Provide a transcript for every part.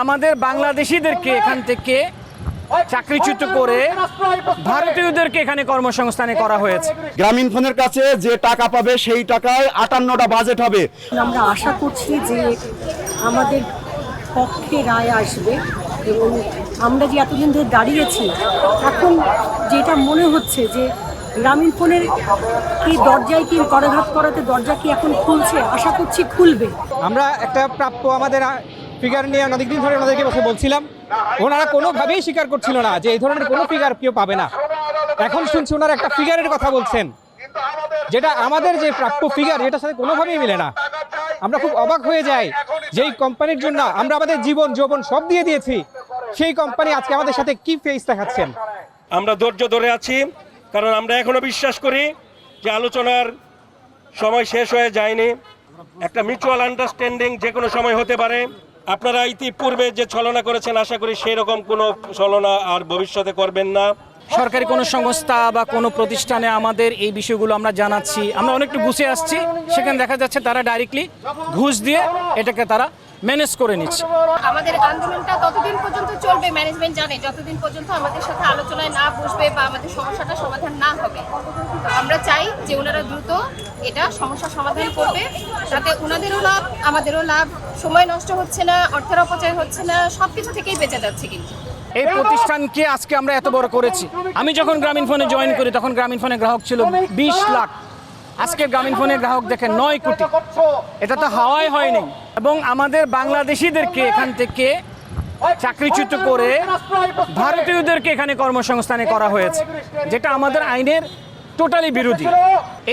আমাদের বাংলাদেশিদেরকে এখান থেকে চাকরিচ্যুত করে ভারতীয়দেরকে এখানে কর্মসংস্থানে করা হয়েছে। গ্রামীণফোনের কাছে যে টাকা পাবে সেই টাকায় 58টা বাজেট হবে। আমরা আশা করছি যে আমাদের পক্ষে রায় আসবে এবং আমরা যে এতদিন ধরে দাঁড়িয়েছি এখন যেটা মনে হচ্ছে যে গ্রামীণফোনের কি দরজায় কি করাঘাত করাতে দরজা কি এখন খুলছে, আশা করছি খুলবে। আমরা একটা প্রাপ্য আমাদের ফিগার নিয়ে অনেকদিন ধরে ওনাদেরকে বসে বলছিলাম, ওনারা কোনোভাবেই স্বীকার করছিল না যে এই ধরনের কোনো ফিগার কেউ পাবে না। এখন শুনছি ওনারা একটা ফিগারের কথা বলছেন যেটা আমাদের যে প্রাপ্য ফিগার এটার সাথে কোনোভাবেই মিলে না। আমরা খুব অবাক হয়ে যাই, যেই কোম্পানির জন্য আমরা আমাদের জীবন যৌবন সব দিয়ে দিয়েছি সেই কোম্পানি আজকে আমাদের সাথে কি ফেস দেখাচ্ছেন। আমরা ধৈর্য ধরে আছি, কারণ আমরা এখনো বিশ্বাস করি যে আলোচনার সময় শেষ হয়ে যায়নি। একটা মিউচুয়াল আন্ডারস্ট্যান্ডিং যে কোনো সময় হতে পারে। আপনারা ইতিপূর্বে যে ছলনা করেছেন আশা করি সেই রকম কোনো ছলনা আর ভবিষ্যতে করবেন না। সরকারি কোনো সংস্থা বা কোনো প্রতিষ্ঠানে আমাদের এই বিষয়গুলো আমরা জানাচ্ছি, আমরা অনেকটা গুছিয়ে আসছি, সেখানে দেখা যাচ্ছে তারা ডাইরেক্টলি ঘুষ দিয়ে এটাকে তারা ম্যানেজ করে নিচ্ছে। আমাদের আন্দোলনটা ততদিন পর্যন্ত চলবে, ম্যানেজমেন্ট জানে, যতদিন পর্যন্ত আমাদের সাথে আলোচনায় না বসবে বা আমাদের সমস্যাটা সমাধান না হবে। আমরা চাই যে ওনারা দ্রুত এটা সমস্যা সমাধান করবে, যাতে ওনাদেরও লাভ আমাদেরও লাভ, সময় নষ্ট হচ্ছে না, অর্থের অপচয় হচ্ছে না, সবকিছু থেকেই বেঁচে যাচ্ছে। কিন্তু এই প্রতিষ্ঠানকে আজকে আমরা এত বড় করেছি। আমি যখন গ্রামীণফোনে জয়েন করি তখন গ্রামীণফোনের গ্রাহক ছিল 20 লাখ, আজকে গ্রামীণফোনের গ্রাহক দেখে 9 কোটি। এটা তো হাওয়ায় হয়নি। এবং আমাদের বাংলাদেশিদেরকে এখান থেকে চাকরিচ্যুত করে ভারতীয়দেরকে এখানে কর্মসংস্থানে করা হয়েছে, যেটা আমাদের আইনের টোটালি বিরোধী।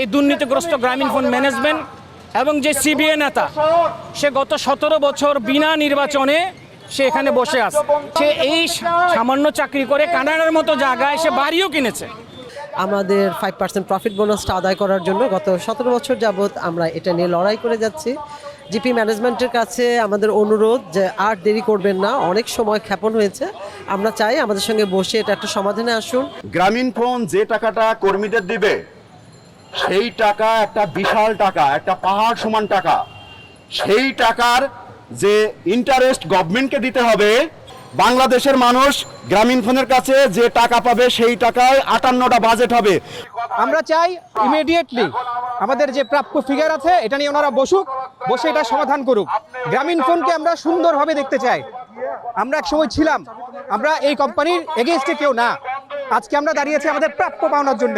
এই দুর্নীতিগ্রস্ত গ্রামীণফোন ম্যানেজমেন্ট এবং যে সিবিএ নেতা, সে গত 17 বছর বিনা নির্বাচনে সে এখানে বসে আছে। সে এই সামান্য চাকরি করে কানাডার মতো জায়গায় সে বাড়িও কিনেছে। আমাদের 5% প্রফিট বোনাসটা আদায় করার জন্য গত 17 বছর যাবৎ আমরা এটা নিয়ে লড়াই করে যাচ্ছি। জিপি ম্যানেজমেন্টের কাছে আমাদের অনুরোধ যে আর দেরি করবেন না, অনেক সময় ক্ষেপণ হয়েছে। আমরা চাই আমাদের সঙ্গে বসে এটা একটা সমাধানে আসুন। গ্রামীণফোন যে টাকাটা কর্মীদের দিবে সেই টাকা একটা বিশাল টাকা, একটা পাহাড় সমান টাকা। সেই টাকার যে ইন্টারেস্ট গভর্নমেন্টকে দিতে হবে। বাংলাদেশের মানুষ গ্রামীণফোনের কাছে যে টাকা পাবে সেই টাকায় 58টা বাজেট হবে। আমরা চাই ইমিডিয়েটলি আমাদের যে প্রাপ্য ফিগার আছে এটা নিয়ে ওনারা বসুক, বসে এটা সমাধান করুক। গ্রামীণফোনকে আমরা সুন্দরভাবে দেখতে চাই। আমরা এক সময় ছিলাম, আমরা এই কোম্পানির এগেইনস্টে কেউ না। আজকে আমরা দাঁড়িয়েছি আমাদের প্রাপ্য পাওনার জন্য।